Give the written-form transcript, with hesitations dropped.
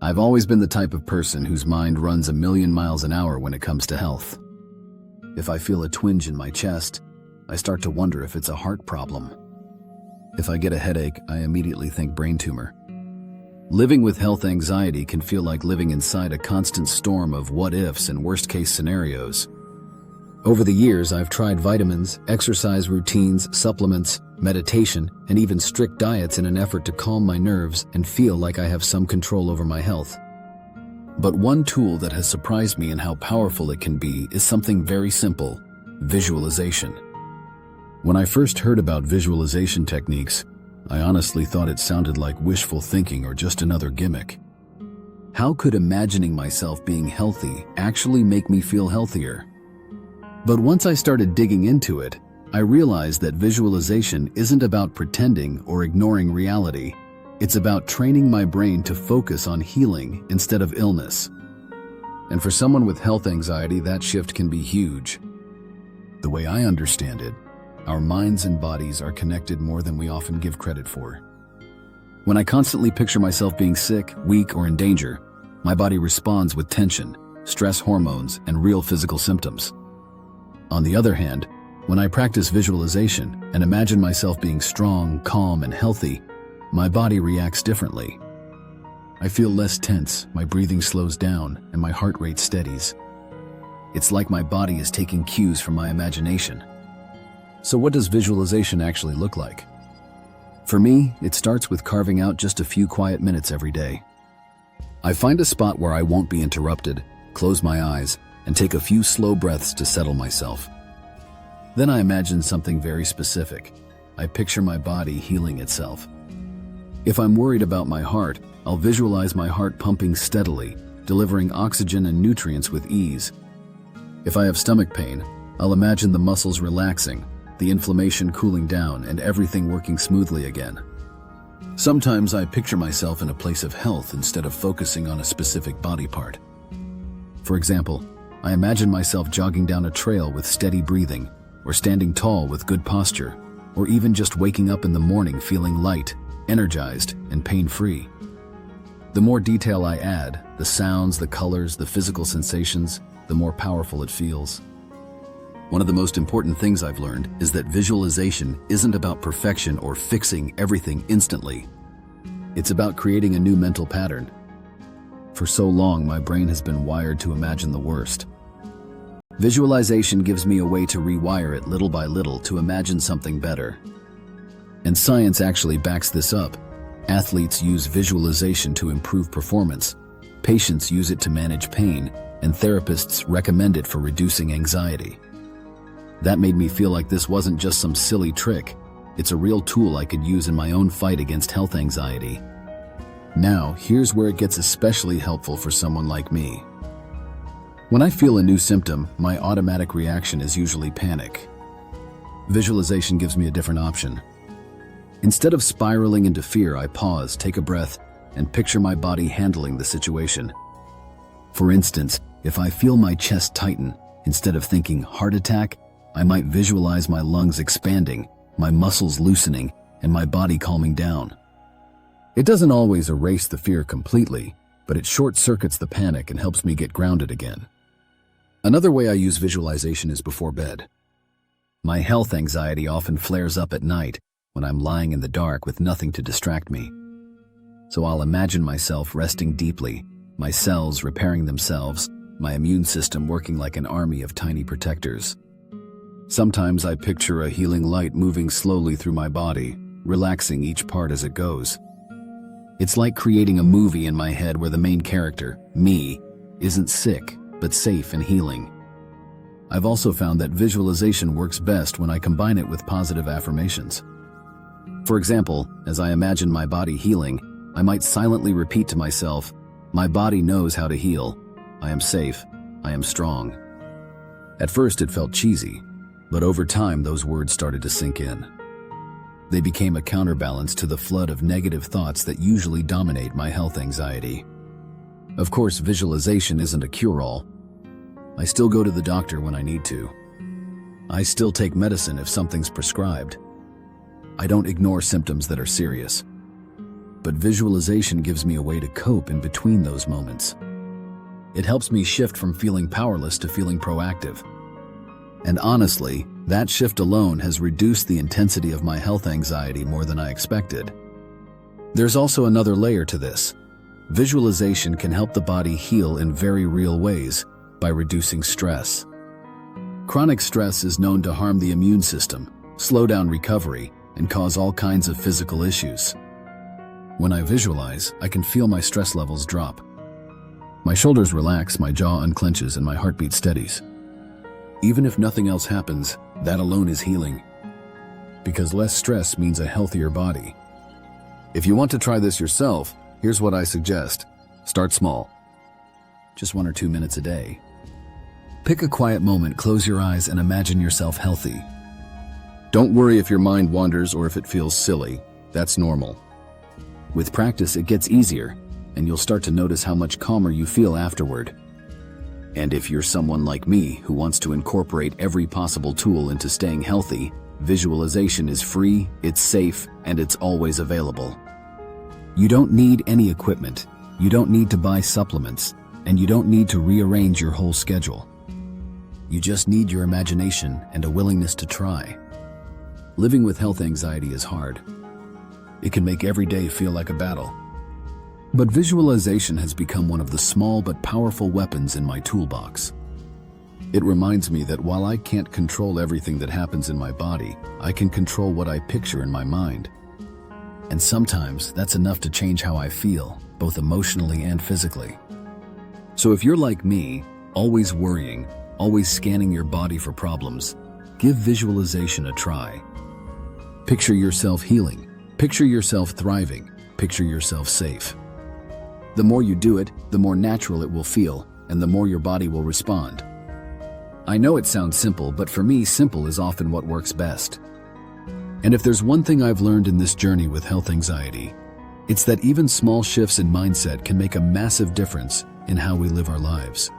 I've always been the type of person whose mind runs a million miles an hour when it comes to health. If I feel a twinge in my chest, I start to wonder if it's a heart problem. If I get a headache, I immediately think brain tumor. Living with health anxiety can feel like living inside a constant storm of what-ifs and worst-case scenarios. Over the years, I've tried vitamins, exercise routines, supplements, meditation, and even strict diets in an effort to calm my nerves and feel like I have some control over my health. But one tool that has surprised me in how powerful it can be is something very simple: visualization. When I first heard about visualization techniques, I honestly thought it sounded like wishful thinking or just another gimmick. How could imagining myself being healthy actually make me feel healthier? But once I started digging into it, I realized that visualization isn't about pretending or ignoring reality. It's about training my brain to focus on healing instead of illness. And for someone with health anxiety, that shift can be huge. The way I understand it, our minds and bodies are connected more than we often give credit for. When I constantly picture myself being sick, weak, or in danger, my body responds with tension, stress hormones, and real physical symptoms. On the other hand, when I practice visualization and imagine myself being strong, calm, and healthy, my body reacts differently. I feel less tense, my breathing slows down, and my heart rate steadies. It's like my body is taking cues from my imagination. So what does visualization actually look like? For me, it starts with carving out just a few quiet minutes every day. I find a spot where I won't be interrupted, close my eyes, and take a few slow breaths to settle myself. Then I imagine something very specific. I picture my body healing itself. If I'm worried about my heart, I'll visualize my heart pumping steadily, delivering oxygen and nutrients with ease. If I have stomach pain, I'll imagine the muscles relaxing, the inflammation cooling down, and everything working smoothly again. Sometimes I picture myself in a place of health instead of focusing on a specific body part. For example, I imagine myself jogging down a trail with steady breathing, or standing tall with good posture, or even just waking up in the morning feeling light, energized, and pain-free. The more detail I add, the sounds, the colors, the physical sensations, the more powerful it feels. One of the most important things I've learned is that visualization isn't about perfection or fixing everything instantly. It's about creating a new mental pattern. For so long, my brain has been wired to imagine the worst. Visualization gives me a way to rewire it little by little to imagine something better. And science actually backs this up. Athletes use visualization to improve performance, patients use it to manage pain, and therapists recommend it for reducing anxiety. That made me feel like this wasn't just some silly trick. It's a real tool I could use in my own fight against health anxiety. Now, here's where it gets especially helpful for someone like me. When I feel a new symptom, my automatic reaction is usually panic. Visualization gives me a different option. Instead of spiraling into fear, I pause, take a breath, and picture my body handling the situation. For instance, if I feel my chest tighten, instead of thinking heart attack, I might visualize my lungs expanding, my muscles loosening, and my body calming down. It doesn't always erase the fear completely, but it short-circuits the panic and helps me get grounded again. Another way I use visualization is before bed. My health anxiety often flares up at night when I'm lying in the dark with nothing to distract me. So I'll imagine myself resting deeply, my cells repairing themselves, my immune system working like an army of tiny protectors. Sometimes I picture a healing light moving slowly through my body, relaxing each part as it goes. It's like creating a movie in my head where the main character, me, isn't sick, but safe and healing. I've also found that visualization works best when I combine it with positive affirmations. For example, as I imagine my body healing, I might silently repeat to myself, "My body knows how to heal. I am safe. I am strong." At first it felt cheesy, but over time those words started to sink in. They became a counterbalance to the flood of negative thoughts that usually dominate my health anxiety. Of course, visualization isn't a cure-all. I still go to the doctor when I need to. I still take medicine if something's prescribed. I don't ignore symptoms that are serious. but visualization gives me a way to cope in between those moments. It helps me shift from feeling powerless to feeling proactive. And honestly, that shift alone has reduced the intensity of my health anxiety more than I expected. There's also another layer to this. Visualization can help the body heal in very real ways by reducing stress. Chronic stress is known to harm the immune system, slow down recovery, and cause all kinds of physical issues. When I visualize, I can feel my stress levels drop. My shoulders relax, my jaw unclenches, and my heartbeat steadies. Even if nothing else happens, that alone is healing. Because less stress means a healthier body. If you want to try this yourself, here's what I suggest. Start small. Just 1 or 2 minutes a day. Pick a quiet moment, close your eyes, and imagine yourself healthy. Don't worry if your mind wanders or if it feels silly. That's normal. With practice, it gets easier, and you'll start to notice how much calmer you feel afterward. And if you're someone like me who wants to incorporate every possible tool into staying healthy, visualization is free, it's safe, and it's always available. You don't need any equipment, you don't need to buy supplements, and you don't need to rearrange your whole schedule. You just need your imagination and a willingness to try. Living with health anxiety is hard. It can make every day feel like a battle. But visualization has become one of the small but powerful weapons in my toolbox. It reminds me that while I can't control everything that happens in my body, I can control what I picture in my mind. And sometimes that's enough to change how I feel, both emotionally and physically. So if you're like me, always worrying, always scanning your body for problems, give visualization a try. Picture yourself healing, picture yourself thriving, picture yourself safe. The more you do it, the more natural it will feel, and the more your body will respond. I know it sounds simple, but for me, simple is often what works best. And if there's one thing I've learned in this journey with health anxiety, it's that even small shifts in mindset can make a massive difference in how we live our lives.